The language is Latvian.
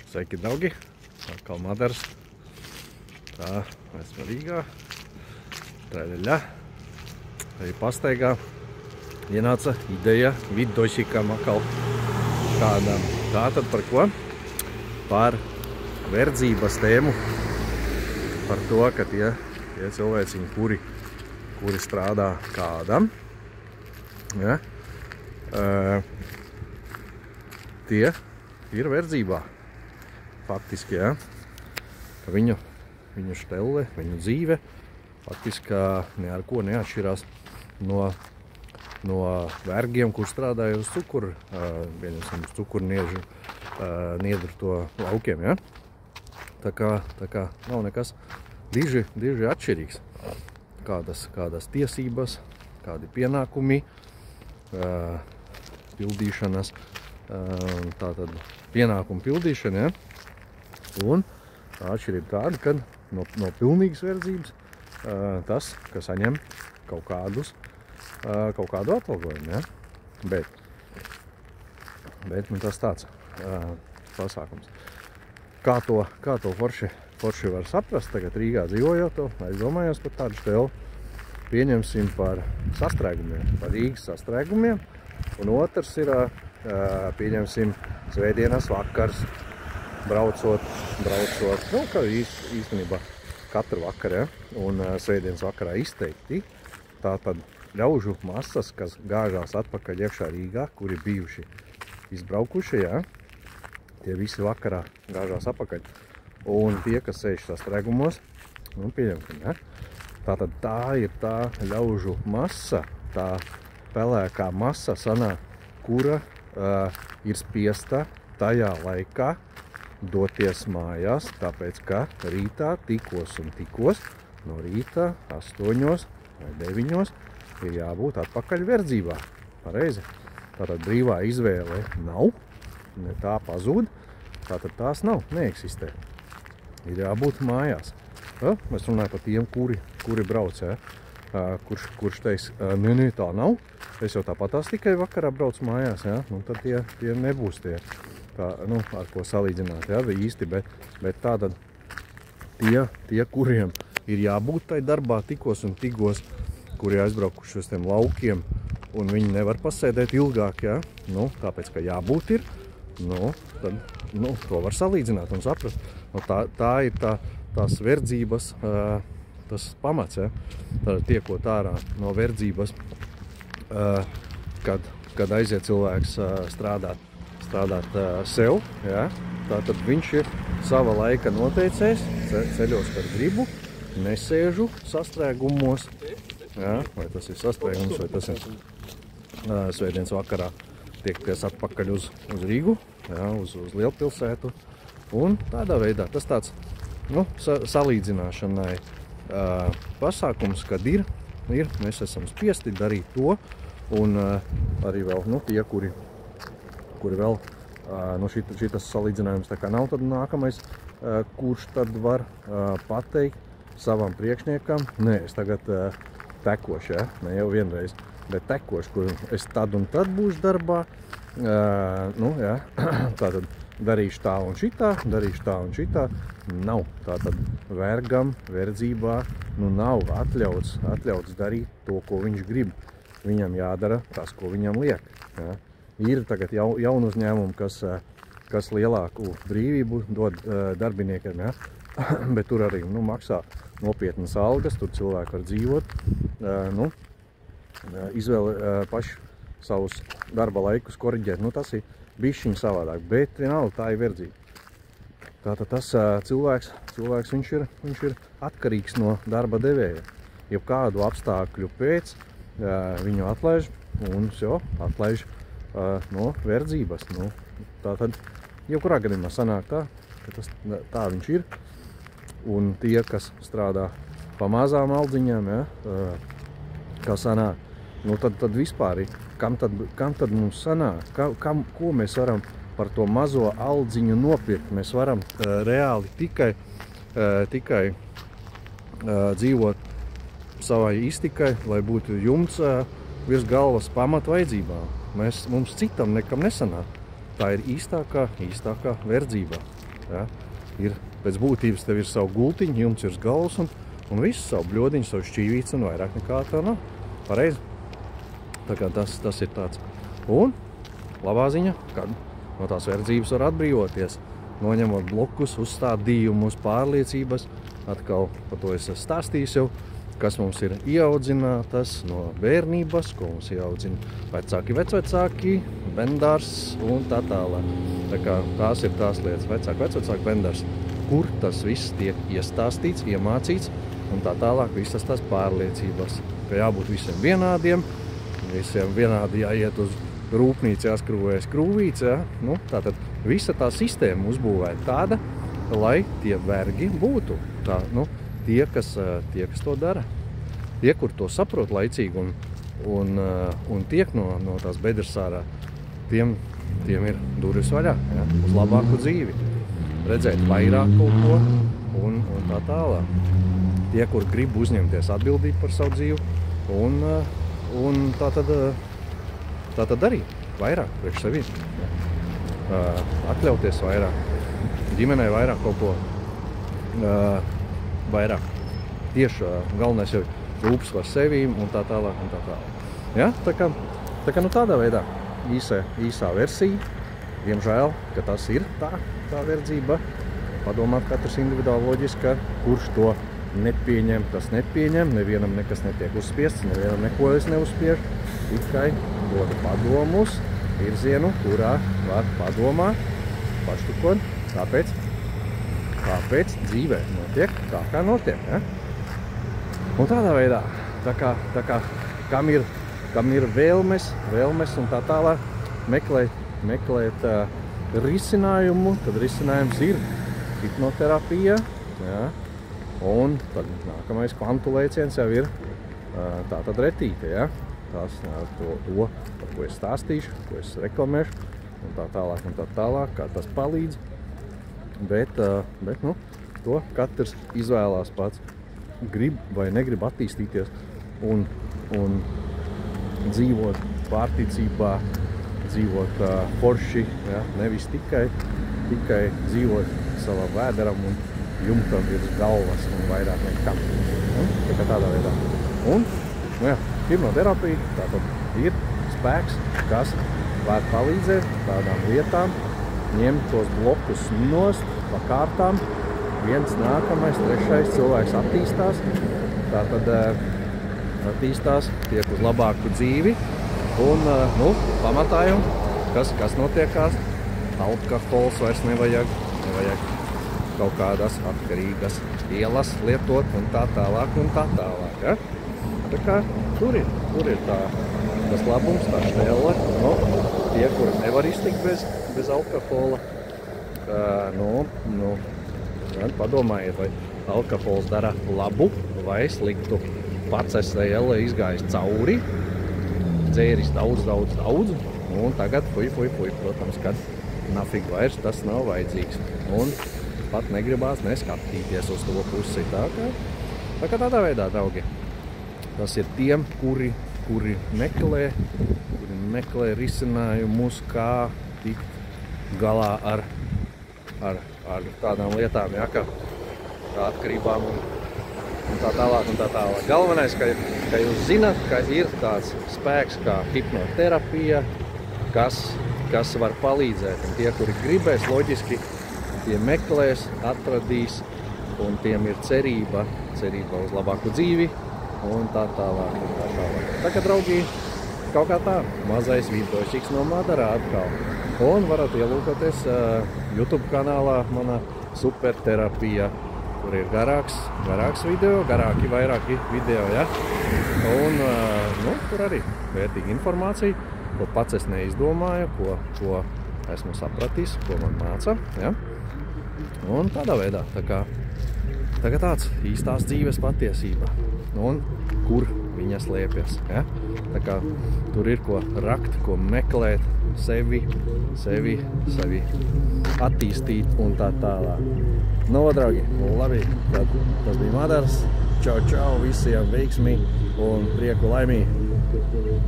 Sveiki, draugi! Atkal Madars. Tā, esmu Rīgā. Traileļā. Arī pastaigā. Ienāca ideja viddošikam atkal kādam. Tātad par ko? Par verdzības tēmu. Par to, ka tie cilvēciņi, kuri strādā kādam, ja, tie ir verdzībā. Faktiski, ja, ka viņu štelle, viņu dzīve faktiski ne ar ko neatšķirās no vergiem, kur strādāja uz cukuru, uz cukurniežu niedru to laukiem, ja. Tā kā nav nekas diži atšķirīgs. Kādas tiesības, kādi pienākumi, pildīšanas, tātad pienākumu pildīšana, ja. Un atšķirība tāda, ka no pilnīgas verdzības tas, ka saņem kaut kādu atalgojumu, ja. Bet tas tāds pasākums. Kā to forši var saprast, tagad Rīgā dzīvojot to, aizdomājos par tādu šteli, pieņemsim par sastrēgumiem, par Rīgas sastrēgumiem, un otrs ir, pieņemsim, svētdienas vakars, braucot, nu, kā īstenībā katru vakaru, ja? Un svētdienas vakarā izteikti, tātad ļaužu masas, kas gāžās atpakaļ iekšā Rīgā, kuri bijuši izbraukuši, ja? Tie visi vakarā gāžās atpakaļ. Un tie, kas sēž sastrēgumos, nu, pieņemsim, ja? Tātad tā ir tā ļaužu masa, tā pelēkā masa sanāk, kura ir spiesta tajā laikā doties mājās, tāpēc, ka rītā tikos no rīta 8 vai 9 ir jābūt atpakaļ verdzībā. Pareizi. Tātad brīvā izvēle nav, ne tā pazūd, tātad tās nav, neeksistē. Ir jābūt mājās. Mēs runājam par tiem, kuri brauc, ja? Kurš teiks, ne, tā nav, es jau tāpatās tikai vakarā braucu mājās, ja? Nu, tad tie nebūs tie. Tā, nu, ar ko salīdzināt, ja, īsti, bet tātad tie, kuriem ir jābūt tai darbā tikos, kuri aizbraukuši uz tiem laukiem, un viņi nevar pasēdēt ilgāk, ja, nu, tāpēc, ka jābūt ir, nu, tad, nu, to var salīdzināt un saprast. Nu, tā ir tās verdzības, tas pamats, ja, tad tiekot ārā no verdzības, kad aiziet cilvēks strādāt sev, ja? Tātad viņš ir sava laika noteicējs, ceļos, kad gribu, nesēžu sastrēgumos, ja? Vai tas ir sastrēgums, vai tas ir svētdienas vakarā tiekties atpakaļ uz Rīgu, ja? Uz lielpilsētu, un tādā veidā tas tāds, nu, salīdzināšanai pasākums, kad ir, mēs esam spiesti darīt to, un arī vēl, nu, tie, kuri vēl, nu, šitas salīdzinājums tā kā nav, tad nākamais, kurš tad var pateikt savam priekšniekam, nē, es tagad tekošu, ja? Ne jau vienreiz, bet tekošu, kur es tad un tad būšu darbā, nu, ja, tātad darīšu tā un šitā, nav. Tātad vergam, verdzībā, nu, nav atļauts darīt to, ko viņš grib. Viņam jādara tas, ko viņam liek, ja? Ir tagad jaunu uzņēmumu, kas lielāku brīvību dod darbiniekiem, ja? Bet tur arī, nu, maksā nopietnas algas, tur cilvēki var dzīvot, nu, izvēle paši savus darba laikus koriģēt, nu, tas ir bišķiņ savādāk, bet vienalga tā ir verdzība. Tātad tas cilvēks viņš ir atkarīgs no darba devēja. Ja kādu apstākļu pēc viņu atlaiž un atlaiž no verdzības. Nu, tātad, jebkurā gadījumā sanāk tā, ka tā viņš ir. Un tie, kas strādā pa mazām aldziņām, ja, kā sanāk, nu, tad vispār ir, kam tad mums sanāk, ko mēs varam par to mazo aldziņu nopirkt. Mēs varam reāli tikai dzīvot savai iztikai, lai būtu jumts virs galvas pamat vajadzībām. Mums citam nekam nesanāk. Tā ir īstākā verdzībā. Ja? Ir pēc būtības tev ir savu gultiņu, jumts ir uz galvas un visu savu bļodiņu, savu šķīvīts un vairāk nekā tā nav. Pareizi. Tā kā tas ir tāds. Un labā ziņa, kad no tās verdzības var atbrīvoties, noņemot blokus, uzstādījumus, pārliecības. Atkal par to es stāstīju jau, kas mums ir ieaudzinātas no bērnības, ko mums ieaudzina vecāki, vecvecāki, bendārs un tā tālāk. Tā kā tās ir tās lietas, vecāki, bendārs, kur tas viss tiek iestāstīts, iemācīts un tā tālāk visas tās pārliecības, ka jābūt visiem vienādiem, visiem vienādi jāiet uz rūpnīcu, jāskrūvējas krūvīts, ja? Nu, tātad visa tā sistēma uzbūvēta tāda, lai tie vergi būtu tā, nu, tie, kas to dara. Tie, kur to saprot laicīgi un tiek no tās bedres ārā, tiem ir durvis vaļā, ja? Uz labāku dzīvi. Redzēt vairāk kaut ko un tā tālāk. Tie, kur grib uzņemties atbildību par savu dzīvi un tā tad arī vairāk priekš sevi. Atļauties vairāk, ģimenei vairāk kaut ko, vairāk. Tieši galvenais jau rūpes par sevīm un tā tālāk. Ja? Tā kā nu tādā veidā īsā versija. Diemžēl, ka tas ir tā verdzība. Padomāt katrs individuāli loģiski, kurš to nepieņem, tas nepieņem. Nevienam nekas netiek uzspiests, nevienam neko es neuzspiežu. Tikai dodu padomus, virzienu, kurā var padomāt, paštukot, kāpēc dzīvē notiek tā, kā notiek. Ja? Un tādā veidā, tā kā kam ir vēlmes un tā tālāk meklēt risinājumu, tad risinājums ir hipnoterapija, ja? Un tad nākamais kvantu lēciens jau ir tātad retīte, ja? Tās to, par ko es stāstīšu, ko es reklamēšu, un tā tālāk, kā tas palīdz. Bet nu, to katrs izvēlās pats, grib vai negrib attīstīties un dzīvot pārticībā, dzīvot forši, ja? Nevis tikai dzīvot savā vēderam un jumtam virs galvas un vairāk nekam. Tā kā tādā veidā. Un, nu jā, hipnoterapija tātad ir spēks, kas var palīdzēt tādām lietām, ņemt tos blokus nost pa kārtām. Viens, nākamais, trešais cilvēks attīstās. Tātad attīstās, tiek uz labāku dzīvi. Un, nu, pamatā jau, kas notiekās, alkohols vairs nevajag kaut kādas atkarīgas vielas lietot un tā tālāk. Ja? Tā kā tur ir tas labums, tā šķēle. Nu, tie, kuri nevar iztikt bez alkohola, padomājiet, vai alkohols dara labu vai sliktu. Pats es ēle izgājis cauri, dzēris daudz, un tagad fuj, protams, kad nafig vairs tas nav vajadzīgs. Un pat negribās neskatīties uz to pusi. Tā kā tādā veidā, draugi, tas ir tiem, kuri meklē risinājumus, kā tikt galā ar tādām lietām, ja, kā atkarībām un tā tālāk. Galvenais, ka jūs zināt, ka ir tāds spēks kā hipnoterapija, kas var palīdzēt. Un tie, kuri gribēs, loģiski, tie meklēs, atradīs, un tiem ir cerība uz labāku dzīvi, un tā tālāk. Tā kā, draugi, kaut kā tā, mazais videočiks no Madarā atkal. Un varat ielūkoties YouTube kanālā mana superterapija, kur ir garāks video, vairāki video, ja? Un, tur arī vērtīga informācija, ko pats es neizdomāju, ko esmu sapratījis, ko man māca, ja? Un tādā veidā, tā kā tāds īstās dzīves patiesība, un kur viņa slēpjas, ja? Tā kā tur ir ko rakt, ko meklēt, sevi attīstīt un tā tālāk. Nu, draugi, labi, tad tas bija Madars. Čau, visiem veiksmi un prieku laimī!